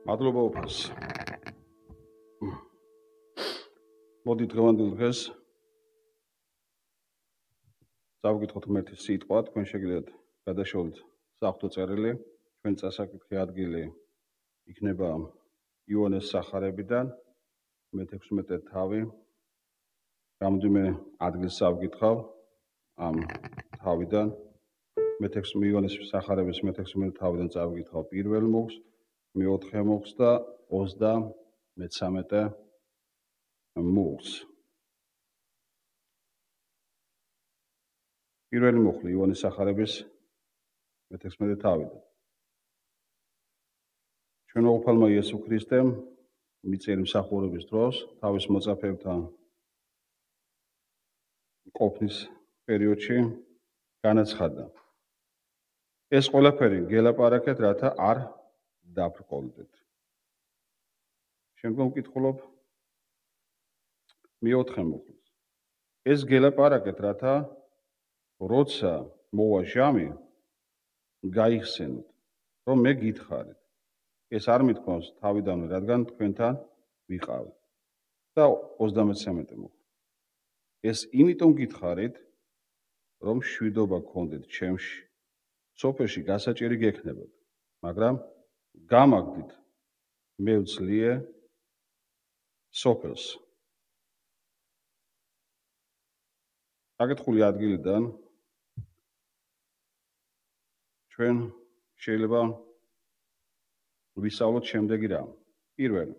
მადლობა უფალს. მოდით დღევანდელ დღეს დავკითხოთ ღმერთის სიტყვა, თქვენ შეგიძლიათ გადაშოვოთ საღვთო წერილი, ჩვენ წასაკითხი ადგილი იქნება იოანეს სახარებიდან, მე-16 თავი. რამდენიმე ადგილს ავკითხავ ამ თავიდან. იოანეს სახარების მე-16 თავიდან წავკითხავ პირველ მოგს, მე-4 მოგს და 33 მოგს. პირველი მოხლი იოანეს სახარების მე-16 თავიდან. ჩვენო უფალმა იესო ქრისტემ მიწიერი მსახურების დროს თავის მოწაფეებთან ყოფნის პერიოდში განაცხადა. ეს ყველაფერი გელაპარაკეთ, რათა არ დაბრკოლდეთ. შემდგომ ვკითხულობ მე-4 მოხლის. ეს გელაპარაკეთ, რათა როცა მოვა ჟამი, გაიხსენოთ, რომ მე გითხარით. ეს არ მithქვავს თავიდანვე, რადგან თქვენთან ვიყავ. და 33 მოხლი. ეს იმიტომ გითხარით, რომ შვიდობა გქონდეთ ჩემში. სოფელში გასაჭირი გექნებოდ, მაგრამ გამაგდით მე ვძლიე სოფელს. საკითხული ადგილიდან ჩვენ შეიძლება ვისაუბროთ შემდეგი რამ. პირველი,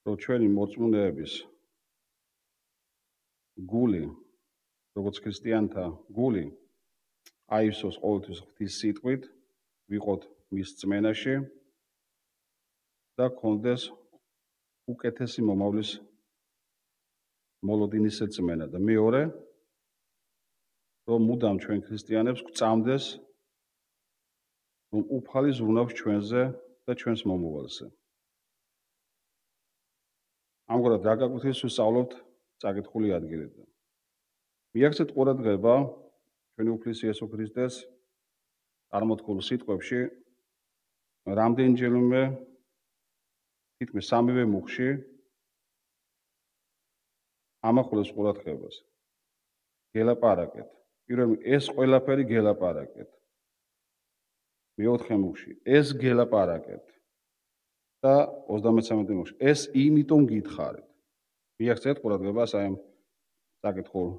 რომ ჩვენი მოწმუნეების გული, როგორც ქრისტიანთა გული, აივსოს ყოველთვის ღვთის სიტყვით, ვიყოთ მის წმენაში და გქონდეს უკეთესი მომავლის მოლოდინის წმენა. და მეორე, რომ მუდამ ჩვენ ქრისტიანებს გვწამდეს, რომ უფალი ზრუნავს ჩვენზე და ჩვენს მომავალზე. ამგვარად რა გაგვიძლია ვსწავლოთ წაკითხული ადგილიდან. მიაქცეთ ყურადღება ჩვენი უფლის იესო ქრისტეს წარმოთქმულ სიტყვებში რამდენჯერმე თითქმის 3-ვე მუხში ამახვილებს ყურადღებას. გელაპარაკეთ. პირველი ეს ყველაფერი გელაპარაკეთ. მე-4 მუხში ეს გელაპარაკეთ. და 33 მუხში ეს იმიტომ გითხარით. მიაქცეთ ყურადღებას აი ამ წაკითხულ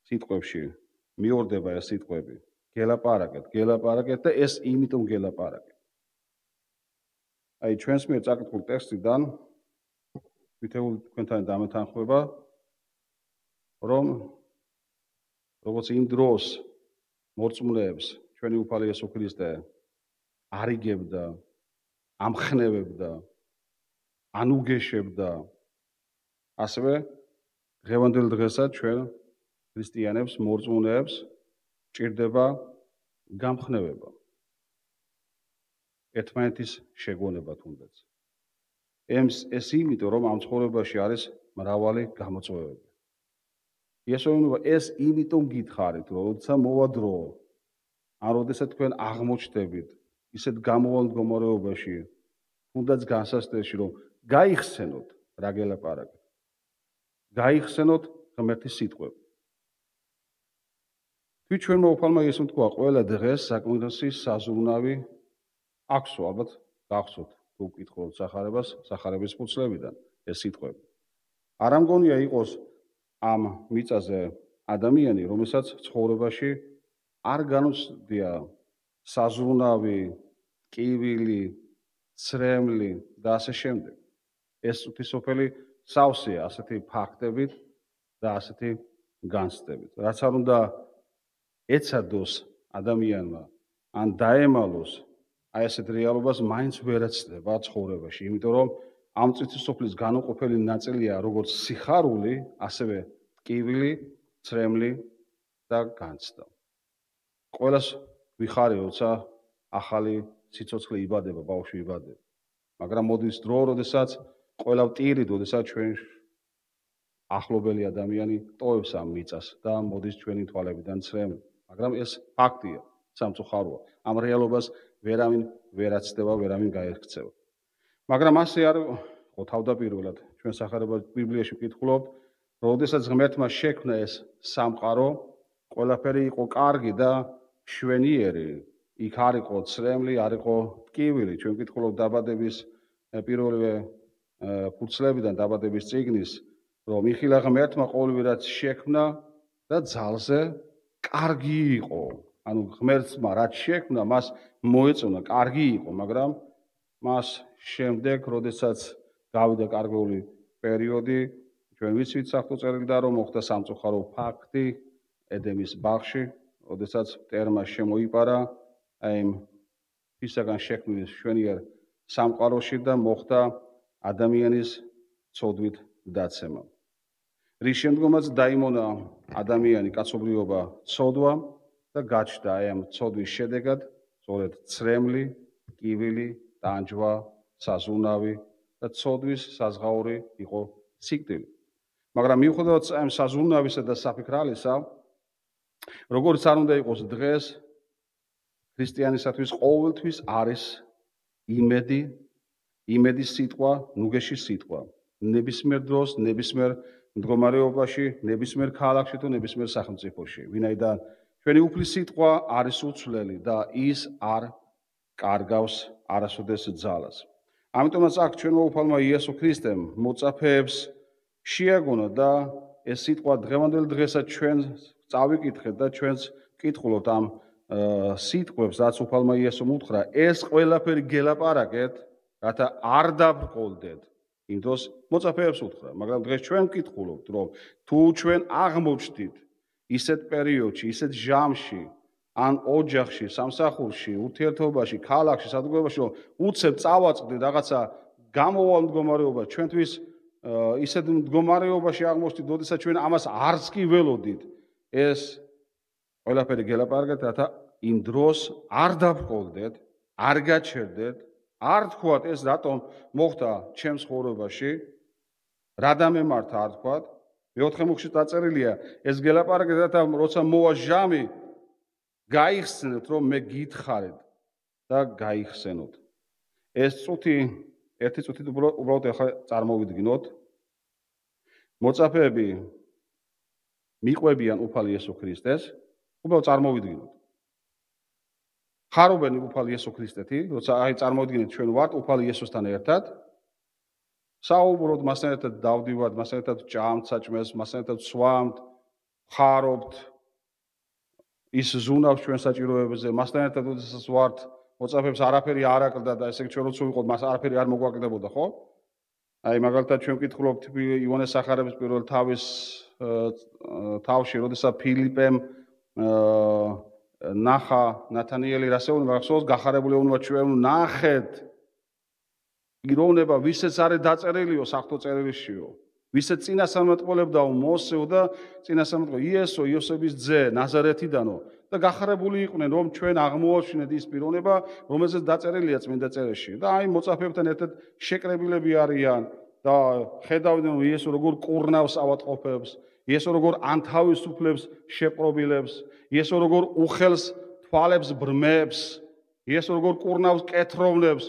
სიტყვებში მეორდება ეს სიტყვები. გელაპარაკეთ და ეს იმიტომ გელაპარაკეთ. აი ჩვენს მიერ წაკითხულ ტექსტიდან თითოეული თქვენთან დამეთანხმება, რომ როგორც იმ დროს მორწმუნეებს ჩვენი უფალი იესო ქრისტე არიგებდა, ამხნევებდა, ანუგეშებდა, ასევე დღევანდელ დღესაც ჩვენ ქრისტიანებს, მორწმუნეებს ჭირდება გამხნევება. ერთმანეთის შეგონება თუნდაც. ეს იმიტომ, რომ ამ ცხოვრებაში არის მრავალი გამოწვევები. იესომა ეს იმიტომ გითხარით, რომ როცა მოვა დრო, ან როდესაც თქვენ აღმოჩნდებით ისეთ გამოვალ მდგომარეობაში, თუნდაც განსასწრებში, რომ გაიხსენოთ რა გელაპარაკეთ. გაიხსენოთ ღმერთის სიტყვები. თუ ჩვენმა უფალმა იესომ თქვა, ყველა დღეს საკმარისი საზრუნავი აქვსო, ალბათ გახსოვთ, თუ ვკითხულობთ სახარების ფუძლებიდან ეს სიტყვები. არ ამგონია იყოს ამ მიწაზე ადამიანი, რომელსაც ცხოვრებაში არ განუცდია საზრუნავი, ტკივილი, ცრემლი და ასე შემდეგ. ეს ღვთისმსოფელი სავსეა ასეთი ფაქტებით და ასეთი განცდებით. რაც არ უნდა ეცადოს ადამიანმა ან დაემალოს, აი ასეთ რეალობას მაინც ვერ ეცდება ცხოვრებაში, იმიტომ რომ ამ ღვთისმსოფლის განუყოფელი ნაწილია როგორც სიხარული, ასევე ტკივილი, ცრემლი და განცდა. ყველას ვიხარი, როცა ახალი სიცოცხლე იბადება, ბავშვი იბადება. მაგრამ მოდის დრო, როდესაც ყველა ვტირით, როდესაც ჩვენ ახლობელი ადამიანი ტოვებს ამ მიწას და მოდის ჩვენი თვალებიდან ცრემლი. მაგრამ ეს ფაქტია, სამწუხაროა. ამ რეალობას ვერავინ ვერაცდება, ვერავინ გაერქცევა. მაგრამ ასე არ იყო თავდაპირველად. ჩვენ სახარება ბიბლიაში ვკითხულობთ, როდესაც ღმერთმა შექმნა ეს სამყარო, ყველაფერი იყო კარგი და მშვენიერი. იქ არ იყო ცრემლი, არ იყო ტკივილი. ჩვენ ვკითხულობთ დაბადების პირველივე ფურცლებიდან დაბადების წიგნის, რომ იხილა ღმერთმა ყოველივე რაც შექმნა და ძალზე კარგი იყო. ანუ ღმერთმა რაც შექმნა, მას მოეწონა, კარგი იყო, მაგრამ მას შემდეგ, როდესაც გავიდა კარგული პერიოდი, ჩვენ ვიცით სახელმწიფოდან რომ მოხდა სამწუხარო ფაქტი ედემის ბაღში, როდესაც მტერმა შემოიპარა აი ფისაგან შექმნილი მშვენიერ სამყაროში და მოხდა ადამიანის ცოდვით დაცემა. რის შემდგომაც დაიმონა ადამიანი კაცობრიობა ცოდვა და გაჩნდა აი ამ ცოდვის შედეგად სწორედ ცრემლი, ტკივილი, ტანჯვა, საზუნავი და ცოდვის საზღაური იყო სიკვდილი. მაგრამ მიუხედავად ამ საზუნავისა და საფიქრალისა, როგორც არ უნდა იყოს დღეს, ქრისტიანისათვის ყოველთვის არის იმედის სიტყვა, ნუგეში სიტყვა. ნებისმიერ დროს, ნებისმიერ მდგომარეობაში, ნებისმიერ ქალაქში თუ ნებისმიერ სახელმწიფოში. ვინაიდან ჩვენი უფლის სიტყვა არის უცვლელი და ის არ კარგავს არასოდეს ძალას. ამიტომაც აქ ჩვენმა უფალმა იესო ქრისტემ მოწაფეებს შეაგონა და ეს სიტყვა დღევანდელ დღესაც ჩვენ წავიკითხეთ და ჩვენც ვკითხულობთ ამ სიტყვებს, რაც უფალმა იესომ უთხრა, ეს ყველაფერი გელაპარაკეთ, რათა არ დაბრკოლდეთ. იმ დროს მოწაფეებს უთხრა, მაგრამ დღეს ჩვენ ვკითხულობთ, რომ თუ ჩვენ აღმოჩნდით ისეთ პერიოდში, ისეთ ჟამში, ან ოჯახში, სამსახურში, ურთიერთობაში, ქალაქში, სადღეგოში, რომ უცებ წავაწყდით რაღაცა გამოვალ მდგომარეობა, ჩვენთვის ისეთ მდგომარეობაში აღმოჩნდით, როდესაც ჩვენ ამას არც კი ველოდით, ეს ყველაფერი გელაპარაკეთ, რათა იმ დროს არ დაბრკოლდეთ, არ გაჩერდეთ, არ თქვათ ეს რატომ მოხდა ჩემს ცხოვრებაში, რა დამემართა არ თქვათ. მეოთხე მუხში დაწერილია, ეს გელაპარაკეთ, რათა როცა მოვა ჟამი, გაიხსენოთ, რომ მე გითხარით და გაიხსენოთ. ეს წუთი, ერთი წუთით უბრალოდ ახლა წარმოვიდგინოთ. მოწაფეები მიყვებიან უფალ იესო ქრისტეს, უბრალოდ წარმოვიდგინოთ. ხარობენ უფალ იესო ქრისტეთი, როცა აი წარმოვიდგინეთ ჩვენ ვართ უფალ იესოსთან ერთად. საუბრობთ მასთან ერთად დავდივართ, მასთან ერთად ჭამთ საჭმელს, მასთან ერთად ვსვამთ, ხარობთ. ის ზუნავს ჩვენ საჭიროებებზე, მასთან ერთად როდესაც ვართ, მოწაფეებს არაფერი არ აკლდა და ესე ჩვენ როცა ვიყოთ, მას არაფერი არ მოგვაკლდებოდა, ხო? აი მაგალითად ჩვენ ვკითხულობთ ივანეს სახარების პირველ თავში, როდესაც ფილიპემ ნახა ნათანიელი რასეულობა, ახსოვს, გახარებული უნდა ჩვენ ნახეთ იროვნება, ვისაც არის დაწერილიო საღვთო წერილშიო. ვისაც წინასწარმეტყველებდაო მოსეო და წინასწარმეტყველო იესო, იოსების ძე, ნაზარეთიდანო და გახარებული იყვნენ, რომ ჩვენ აღმოვაჩინეთ ის პიროვნება, რომელზეც დაწერილია წმინდა წერილში. და აი მოწაფეებთან ერთად შეკრებილები არიან და ხედავდნენ, რომ იესო როგორ კურნავს ავადმყოფებს, იესო როგორ ანთავისუფლებს შეპყრობილებს, იესო როგორ უხელს თვალებს ბრმებს, იესო როგორ კურნავს კეთროვნებს.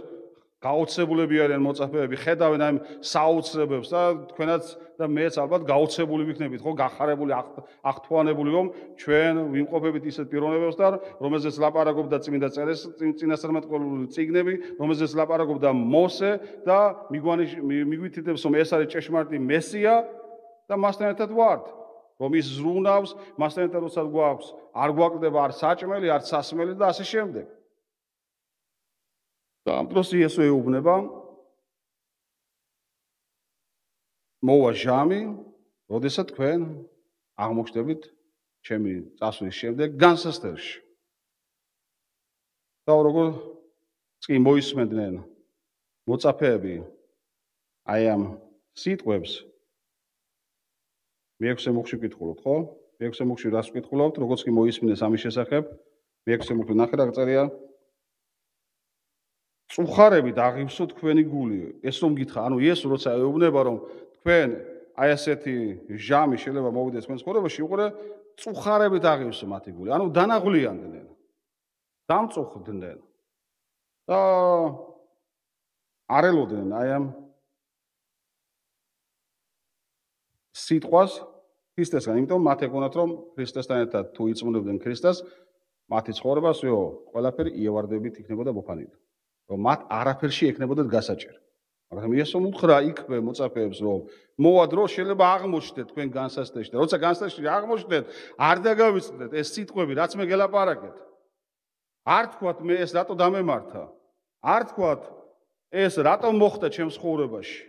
გაოცებულები არიან მოწაფეები, ხედავენ ამ საოცრებებს და თქვენაც და მეც ალბათ გაოცებული ვიქნებით, ხო, გახარებული, აღთვალებული, რომ ჩვენ ვიმყოფებით ისეთ პიროვნებებს და რომელზეც ლაპარაკობდა წმინდა წინასწარმეტყველური წიგნები, რომელზეც ლაპარაკობდა მოსე და მიგვითითებს, რომ ეს არის ჭეშმარიტი მესია და მასთან ერთად ვართ, რომ ის ზრუნავს, მასთან ერთად როცა გვაქვს, არ გვაკლდება არ საჭმელი, არ სასმელი და ასე შემდეგ. და ამ დროს იესო ეუბნება მოვა ჟამი, როდესაც თქვენ აღმოჩნდებით ჩემი წასვლის შემდეგ განსასწრებში. და როგორც კი მოისმენდნენ მოწაფეები აი ამ სიტყვებს მეექვსე მუხში ვკითხულობთ, ხო? მეექვსე მუხში რას ვკითხულობთ, როგორც კი მოისმინეს ამის შესახებ, მეექვსე მუხში ნახე რა წერია. წუხარებით აღივსო თქვენი გული. ეს რომ გითხრა, ანუ იესო როცა ეუბნება, რომ თქვენ აი ასეთი ჟამი შეიძლება მოვიდეს თქვენ ცხოვრებაში, უყურე წუხარებით აღივსო მათი გული. ანუ დანაღლიანდნენ. დამწუხდნენ. და არ ელოდნენ აი ამ სიტყვას ქრისტესთან, იმიტომ მათ ეგონათ რომ ქრისტესთან ერთად თუ იწმუნებდნენ ქრისტეს, მათი ცხოვრებასიო ყველაფერი იევარდებით იქნებოდა მოფანილი. რომ მათ არაფერში ექნებოდათ გასაჭერი. მაგრამ იესომ უთხრა იქვე მოწაფეებს რომ მოვა დრო შეიძლება აღმოჩნდეთ თქვენ განსასწრებში და როცა განსასწრებში აღმოჩნდეთ არ დაგავიწყდეთ ეს სიტყვები რაც მე გელაპარაკეთ. არ თქვათ მე ეს რატო დამემართა. არ თქვათ ეს რატო მოხდა ჩემს ცხოვრებაში.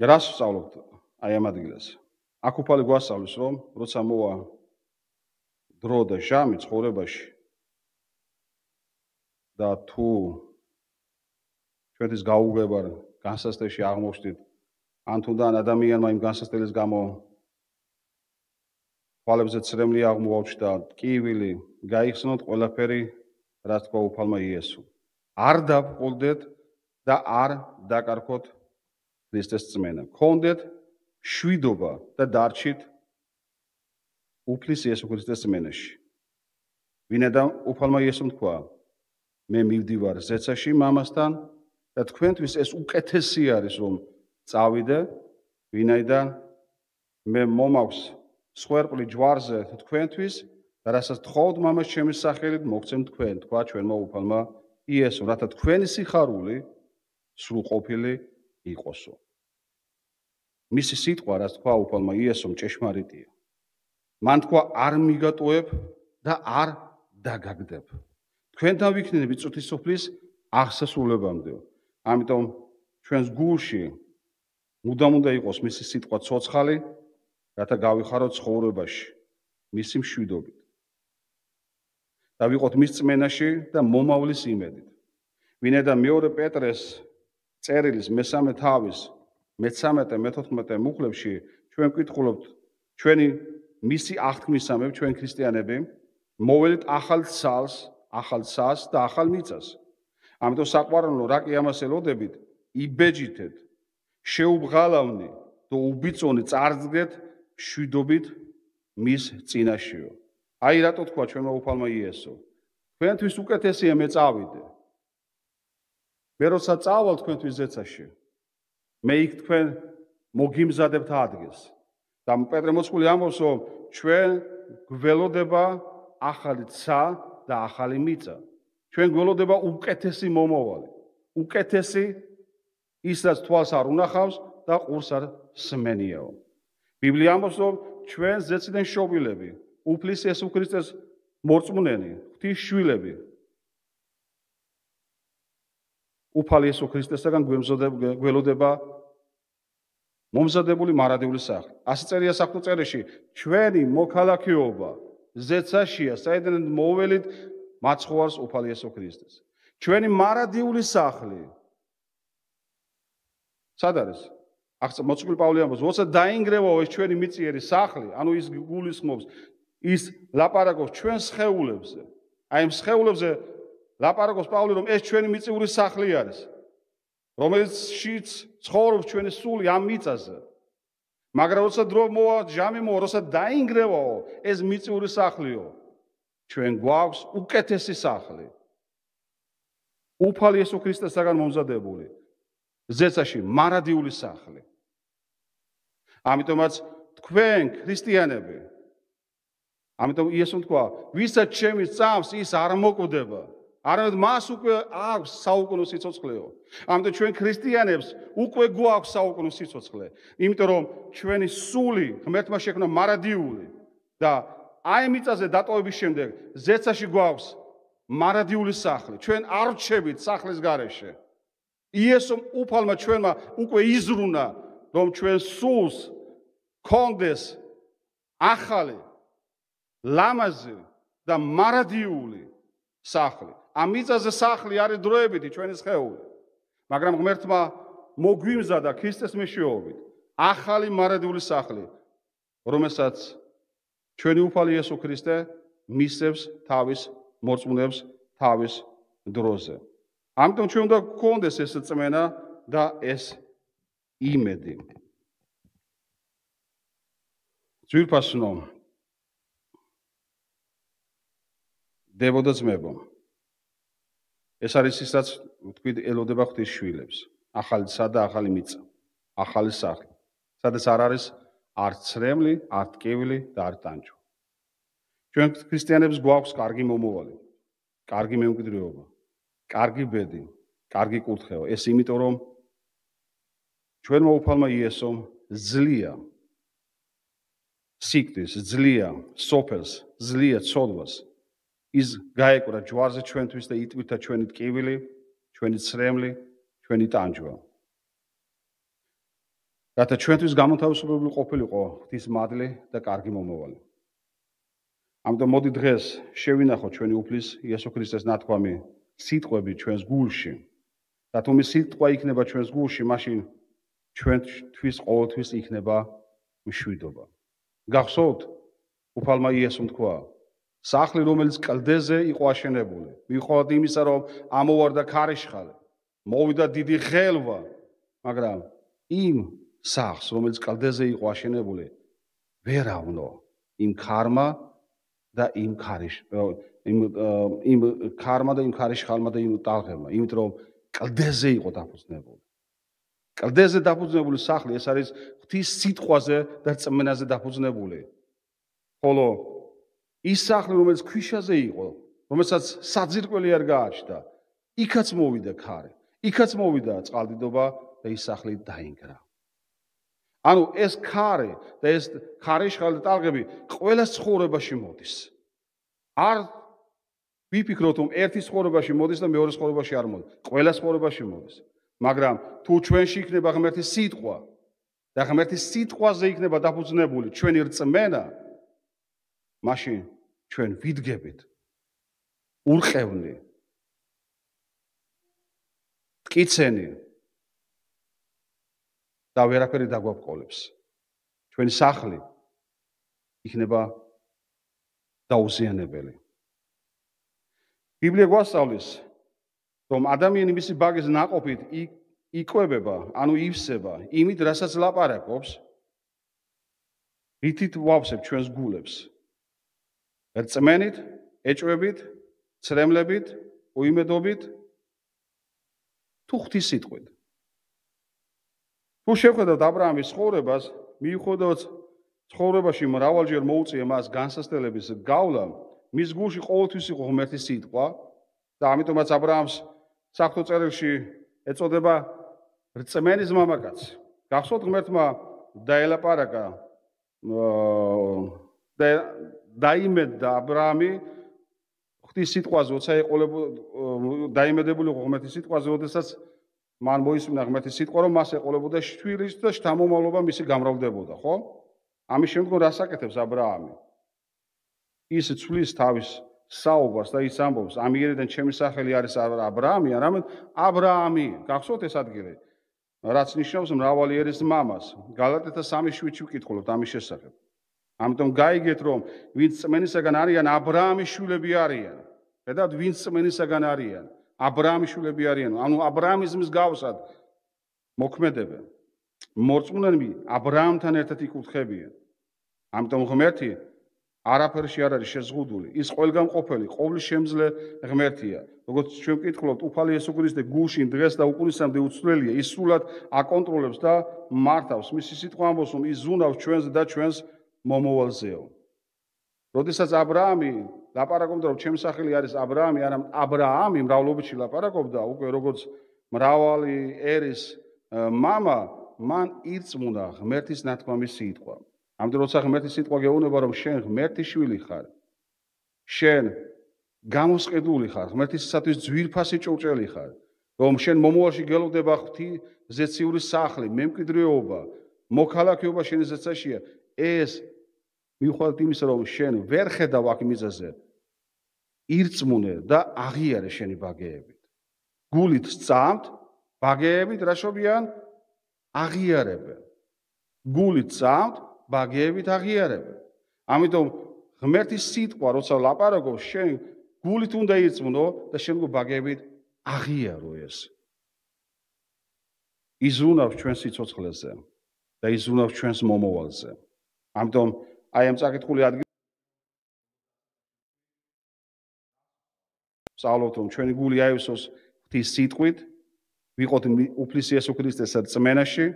რას ვსწავლობთ აი ამ ადგილას? აქ უფალი გვასწავლის რომ როცა მოვა დრო და ჟამი ცხოვრებაში და თუ ჩვენთვის გაუგებარ განსასწრებში აღმოჩნდით ან თუნდაც ადამიანმა იმ განსასწრების გამო თვალებზე ცრემლი აღმოაჩნდა, ტკივილი, გაიხსნოთ ყველაფერი, რაც თქვა უფალმა იესო. არ დავყოლდეთ და არ დაკარგოთ ქრისტეს წმენა. გქონდეთ შვიდობა და დარჩით უფლის იესო ქრისტეს წმენაში. ვინაიდან უფალმა იესომ თქვა, მე მივდივარ ზეცაში მამასთან და თქვენთვის ეს უკეთესი არის რომ წავიდე, ვინაიდან მე მომაქვს სვერპლი ჯვარზე თქვენთვის და რასაც თხოვთ მამას ჩემის სახელით მოგცემ თქვენ, თქვა ჩვენმა უფალმა იესომ, რათა თქვენი სიხარული სრულყოფილი იყოსო. მისი სიტყვა, რაც თქვა უფალმა იესომ, ჭეშმარიტია. მან თქვა არ მიგატოვებ და არ დაგაგდებ. თქვენთან ვიქნები მიწუთის სოფლის აღსასრულებამდე. ამიტომ ჩვენს გულში მუდამ უნდა იყოს მისი სიტყვა ცოცხალი, რათა გავიხაროთ ცხოვრებაში მისი მშვიდობით. და ვიყოთ მის წმენაში და მომავლის იმედით. ვინაიდან მეორე პეტრეს წერილის მესამე თავის მე-13-მე-14 მუხლებში ჩვენ ვკითხულობთ ჩვენი მისი აღთქმისამებ ჩვენ ქრისტიანები მოველით ახალ ცალს და ახალ მიწას. ამიტომ საყვარელო რა კი ამას ელოდებით, იბეჯითეთ, შეუბღალავნი და უბიწონი წარდგეთ შვიდობით მის წინაშეო. აი რატო თქვა ჩვენმა უფალმა იესო, თქვენთვის უკეთესია მე წავიდე. მე როცა წავალ თქვენთვის ზეცაში, მე იქ თქვენ მოგიმზადებთ ადგილს. და პეტრე მოწყვლი ამბობს, რომ ჩვენ გველოდება ახალი ცა და ახალი მიწა. ჩვენ გველოდება უკეთესი მომავალი. უკეთესი ის რაც თვალს არ უნახავს და ყურს არ სმენიაო. ბიბლია ამბობს, რომ ჩვენ ზეციდან შობილები, უფლის იესო ქრისტეს მორწმუნენი, ღვთის შვილები. უფალი იესო ქრისტესაგან გველოდება მომზადებული მარადიული სახლი. ასე წერია საღვთო წერილში, ჩვენი მოქალაქეობა ზეცაშია, საიდანაც მოველით მაცხოვარს უფალი იესო ქრისტეს. ჩვენი მარადიული სახლი. სად არის? მოწყვლი პავლე ამბობს, როცა დაინგრევაო ეს ჩვენი მიწიერი სახლი, ანუ ის გულისხმობს, ის ლაპარაკობს ჩვენ სხეულებზე. აი ამ სხეულებზე ლაპარაკობს პავლე, რომ ეს ჩვენი მიწიური სახლი არის. რომელშიც ცხოვრობს ჩვენი სული ამ მიწაზე. მაგრამ როცა დრო მოვა, ჟამი მოვა, როცა დაინგრევაო ეს მიწიური სახლიო, ჩვენ გვაქვს უკეთესი სახლი. უფალი იესო ქრისტესაგან მომზადებული. ზეცაში მარადიული სახლი. ამიტომაც თქვენ ქრისტიანები, ამიტომ იესომ თქვა, ვისაც ჩემი წამს ის არ მოკვდება. არამედ მას უკვე აქვს საუკუნო სიცოცხლეო. ამიტომ ჩვენ ქრისტიანებს უკვე გვაქვს საუკუნო სიცოცხლე. იმიტომ რომ ჩვენი სული ღმერთმა შექმნა მარადიული და აი მიწაზე დატოვების შემდეგ ზეცაში გვაქვს მარადიული სახლი. ჩვენ არ რჩებით სახლის გარეშე. იესომ უფალმა ჩვენმა უკვე იზრუნა, რომ ჩვენ სულს გქონდეს ახალი, ლამაზი და მარადიული სახლი. ამ მიწაზე სახლი არის დროებითი ჩვენი სხეული. მაგრამ ღმერთმა მოგვიმზადა ქრისტეს მეშვეობით ახალი მარადიული სახლი, რომელსაც ჩვენი უფალი იესო ქრისტე მისცემს თავის მორწმუნეებს თავის დროზე. ამიტომ ჩვენ უნდა გქონდეს ეს წმენა და ეს იმედი. ძვირფასნო დებო და ძმებო. ეს არის ისაც თქვით ელოდება ღვთის შვილებს. ახალი ცა და ახალი მიწა, ახალი სახლი. სადაც არ არის არ ცრემლი, არ ტკივილი და არ ტანჯვა. ჩვენ ქრისტიანებს გვაქვს კარგი მომავალი, კარგი მემკვიდრეობა, კარგი ბედი, კარგი კურთხევა. ეს იმიტომ რომ ჩვენმა უფალმა იესომ ძლია სიკვდილს, ძლია სოფელს, ძლია ცოდვას. ის გაეკვრა ჯვარზე ჩვენთვის და იტვირთა ჩვენი ტკივილი, ჩვენი ცრემლი, ჩვენი ტანჯვა. რათა ჩვენთვის გამოთავისუფლებული ყოფილიყო ღვთის მადლი და კარგი მომავალი. ამიტომ მოდი დღეს შევინახოთ ჩვენი უფლის იესო ქრისტეს ნათქვამი სიტყვები ჩვენს გულში. და თუ მის სიტყვა იქნება ჩვენს გულში, მაშინ ჩვენთვის ყოველთვის იქნება მშვიდობა. გახსოვთ, უფალმა იესომ თქვა, სახლი, რომელიც კლდეზე იყო აშენებული, მიუხედავად იმისა, რომ ამოვარდა ქარიშხალი, მოვიდა დიდი ღელვა, მაგრამ იმ სახლს, რომელიც კლდეზე იყო აშენებული, ვერ ავნო იმ ქარმა და იმ ქარიშხალმა და იმ ტალღებმა, იმიტომ რომ კლდეზე იყო დაფუძნებული. კლდეზე დაფუძნებული სახლი ეს არის ღვთის სიტყვაზე და რწმენაზე დაფუძნებული. ხოლო ის სახლი, რომელიც ქვიშაზე იყო, რომელსაც საძირკველი არ გააჩნდა, იქაც მოვიდა ქარი, იქაც მოვიდა წყალდიდობა და ის სახლი დაინგრა. ანუ ეს ქარი და ეს ქარიშხალი და ტალღები ყველა ცხოვრებაში მოდის. არ ვიფიქროთ, რომ ერთი ცხოვრებაში მოდის და მეორე ცხოვრებაში არ მოდის. ყველა ცხოვრებაში მოდის. მაგრამ თუ ჩვენში იქნება ღმერთის სიტყვა და ღმერთის სიტყვაზე იქნება დაფუძნებული ჩვენი რწმენა, მაშინ ჩვენ ვიდგებით ურყევნი, მტკიცენი და ვერაფერი დაგვაბყოლებს. ჩვენი სახლი იქნება დაუზიანებელი. ბიბლია გვასწავლის, რომ ადამიანი მისი ბაგის ნაყოფით იკვებება, ანუ ივსება, იმით, რასაც ლაპარაკობს, რითით ვავსებ ჩვენს გულებს. რწმენით, ეჭვებით, ცრემლებით, უიმედობით, თუ ღვთის სიტყვით. თუ შევხედავთ აბრაამის ცხოვრებას, მიუხედავად ცხოვრებაში მრავალჯერ მოუწია მას განსასწრების გავლა, მის გულში ყოველთვის იყო ღმერთის სიტყვა და ამიტომაც აბრაამს საღვთო წერილში ეწოდება რწმენის მამაკაცი. გახსოვთ, ღმერთმა დაელაპარაკა და დაიმედდა აბრაამი ღვთის სიტყვაზე, როცა დაიმედებული იყო ღმერთის სიტყვაზე, როდესაც მან მოისმინა ღმერთის სიტყვა, რომ მას ეყოლებოდა შვილის და შთამომავლობა მისი გამრავლდებოდა, ხო? ამის შემდგომ რას აკეთებს აბრაამი? ის ცვლის თავის საუბარს და ის ამბობს, ამიერიდან ჩემი სახელი არის აბრაამი, არამედ აბრაამი. გახსოვთ ეს ადგილი? რაც ნიშნავს მრავალი ერის მამას. გალატეთა 3:7-ში ვკითხულობთ ამის შესახებ. ამიტომ გაიგეთ, რომ ვინც წმენისაგან არიან, აბრაამის შვილები არიან. ხედავთ, ვინც წმენისაგან არიან, აბრაამის შვილები არიან. ანუ აბრაამის მსგავსად მოქმედებენ. მორწმუნეები აბრაამთან ერთად იკურთხებიან. ამიტომ ღმერთი არაფერში არ არის შეზღუდული. ის ყველგანყოფელი, ყოვლის შემძლე ღმერთია. როგორც ჩვენ ვკითხულობთ, უფალი იესო ქრისტე გულში დღეს და უკუნისამდე უცვლელია. ის სრულად აკონტროლებს და მართავს. მისი სიტყვა ამბობს, რომ ის ზუნავს ჩვენს და ჩვენს მომავალზეო. როდესაც აბრაამი ლაპარაკობდა, რომ ჩემი სახელი არის აბრაამი, არამედ აბრაამი მრავლობითში ლაპარაკობდა, უკვე როგორც მრავალი ერის მამა, მან ირწმუნა ღმერთის ნათქვამის სიტყვა. ამდენ როცა ღმერთის სიტყვა გეუბნება, რომ შენ ღმერთის შვილი ხარ, შენ გამოსყიდული ხარ, ღმერთისათვის ძვირფასი ჭურჭელი ხარ, რომ შენ მომავალში გელოდება ღვთისზეციური სახლი, მემკვიდრეობა, მოქალაქეობა შენი ზეცაშია, ეს მიუხედავად იმისა, რომ შენ ვერ ხედავ აქ მიზეზზე, ირწმუნე და აღიარე შენი ბაგეებით. გულით სწამთ, ბაგეებით რა შობიან? აღიარებენ. გულით სწამთ, ბაგეებით აღიარებენ. ამიტომ ღმერთის სიტყვა, როცა ლაპარაკობს, შენ გულით უნდა ირწმუნო და შენ ბაგეებით აღიარო ეს. იზრუნავს ჩვენს სიცოცხლეზე და იზრუნავს ჩვენს მომავალზე. ამიტომ აი ამ წაკითხული ადგილ სწავლობთ რომ ჩვენი გული აივსოს ღვთის სიტყვით, ვიყოთ უფლის იესო ქრისტეს რწმენაში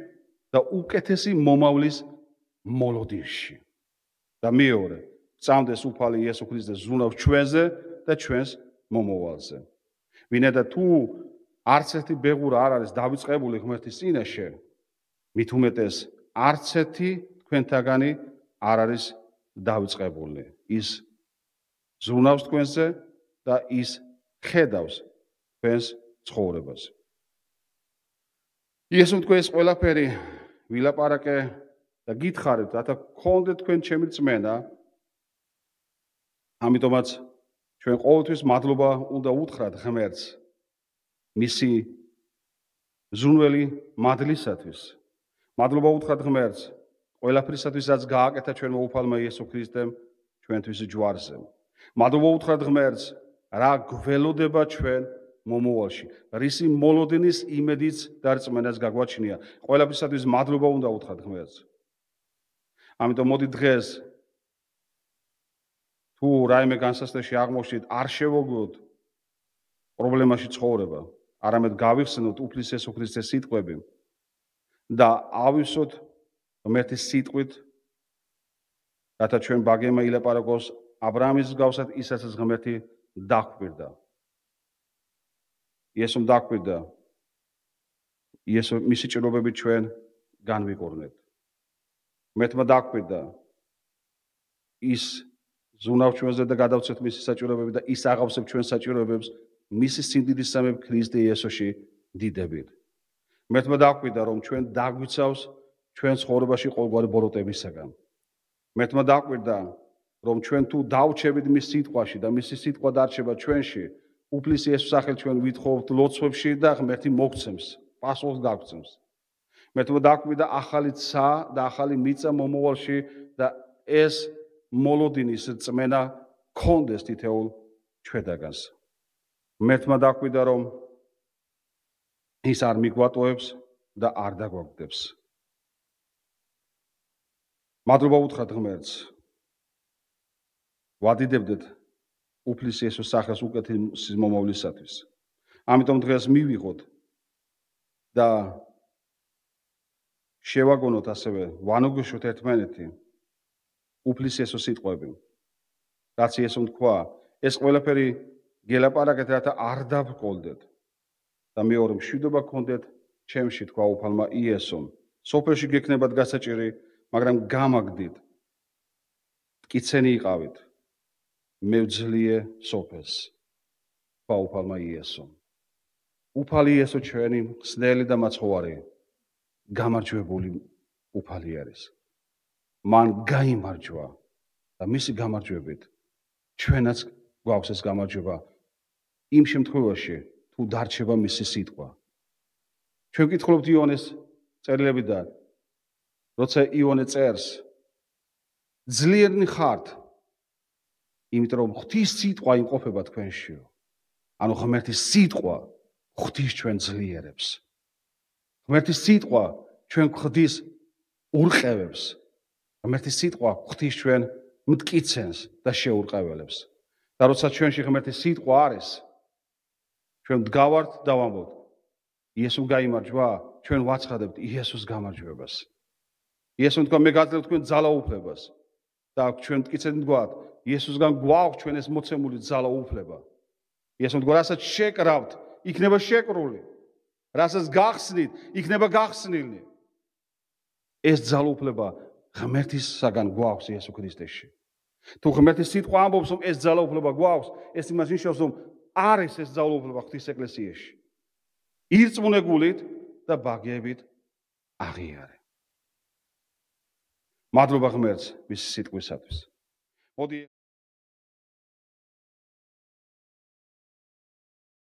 და უკეთესი მომავლის მოლოდინში. და მეორე, წამდეს უფალი იესო ქრისტეს ზრუნავს ჩვენზე და ჩვენს მომავალზე. ვინაიდან თუ არც ერთი ბეღურა არ არის დავიწყებული ღმერთის წინაშე, მით უმეტეს არც ერთი თქვენთაგანი არ არის დავიწყებული. ის ზრუნავს თქვენზე და ის ხედავს თქვენს ცხოვრებაზე. იესომ თქვენ ეს ყველაფერი ვილაპარაკე და გითხარით, რათა გქონდეთ თქვენ ჩემი რწმენა. ამიტომაც ჩვენ ყოველთვის მადლობა უნდა უთხრათ ღმერთს მისი ზრუნველი მადლისათვის. მადლობა უთხრათ ღმერთს ყველაფრისათვის, რაც გააკეთა ჩვენმა უფალმა იესო ქრისტემ ჩვენთვის ჯვარზე. მადლობა უთხრათ ღმერთს რა გველოდება ჩვენ მომავალში, რისი მოლოდინის იმედიც და რწმენაც გაგვაჩნია. ყველაფრისათვის მადლობა უნდა უთხრათ ღმერთს. ამიტომ მოდი დღეს თუ რაიმე განსასწრებში აღმოჩნდით, არ შევოგოთ პრობლემაში ცხოვრება, არამედ გავიხსენოთ უფლის იესო ქრისტეს სიტყვები და ავისოთ ღმერთის სიტყვით, რათა ჩვენ ბაგემა ილაპარაკოს აბრაამის მსგავსად, ისაც ღმერთი დაჰკვირდა. იესომ დაჰკვირდა. იესო მისი ჭირობებით ჩვენ განვიკორნეთ. ღმერთმა დაჰკვირდა. ის ზრუნავს ჩვენზე და გადავცეთ მისი საჭიროებები და ის აღავსებს ჩვენს საჭიროებებს მისი სინდისამებ ქრისტე იესოში დიდებით. ღმერთმა დაჰკვირდა, რომ ჩვენ დაგვიცავს ჩვენ ცხოვრებაში ყოველგვარი ბოროტებისაგან. ღმერთმა დაჰკვირდა, რომ ჩვენ თუ დავრჩებით მის სიტყვაში და მისი სიტყვა დარჩება ჩვენში, უფლის იესოს სახელით ჩვენ ვითხოვთ ლოცვებში და ღმერთი მოგცემს, პასუხს გაგცემს. ღმერთმა დაჰკვირდა ახალი ცა და ახალი მიწა მომავალში და ეს მოლოდინის რწმენა გქონდეს თითოეულ ჩვენთაგანს. ღმერთმა დაჰკვირდა, რომ ის არ მიგვატოვებს და არ დაგვაგდებს. მადლობა უთხრათ ღმერთს. ვადიდებდეთ უფლის იესოს სახელს უკეთესი მომავლისათვის. ამიტომ დღეს მივიღოთ და შევაგონოთ ასევე, ვანუგოშოთ ერთმანეთი უფლის იესოს სიტყვები. რაც იესომ თქვა, ეს ყველაფერი გელაპარაკეთ, რათა არ დაბრკოლდეთ და მეორე მშვიდობა გქონდეთ ჩემში, თქვა უფალმა იესომ. სოფელში გექნებათ გასაჭირი, მაგრამ გამაგდით. მტკიცენი იყავით. მე ვძლიე სოფელს, თქვა უფალმა იესომ. უფალი იესო ჩვენი მხსნელი და მაცხოვარი, გამარჯვებული უფალი არის. მან გაიმარჯვა და მისი გამარჯვებით ჩვენაც გვაქვს ეს გამარჯვება იმ შემთხვევაში, თუ დარჩება მისი სიტყვა. ჩვენ ვკითხულობთ იონეს წერილებიდან, როცა იონე წერს, ძლიერნი ხართ, იმიტომ რომ ღვთის სიტყვა იმყოფება თქვენშიო. ანუ ღმერთის სიტყვა ღვთის ჩვენ ძლიერებს. ღმერთის სიტყვა ჩვენ ღვთის ურყევებს. ღმერთის სიტყვა ღვთის ჩვენ მტკიცენს და შეურყეველებს. და როცა ჩვენში ღმერთის სიტყვა არის, ჩვენ ვდგავართ და ვამბობთ, იესო გაიმარჯვა, ჩვენ ვაცხადებთ იესოს გამარჯვებას. იესომ თქვა, მე გაძლევ თქვენ ძალაუფლებას და ჩვენ მტკიცედ ვდგავართ, იესოსგან გვაქვს ჩვენ ეს მოცემული ძალაუფლება. იესომ თქვა, რასაც შეკრავთ, იქნება შეკრული. რასაც გახსნით, იქნება გახსნილი. ეს ძალაუფლება ღმერთისაგან გვაქვს იესო ქრისტეში. თუ ღმერთის სიტყვა ამბობს, რომ ეს ძალაუფლება გვაქვს, ეს იმას ნიშნავს, რომ არის ეს ძალაუფლება ღვთის ეკლესიაში. ირწმუნებულით და ბაგეებით აღიარე. მადლობა ღმერთს მის სიტყვისათვის. მოდი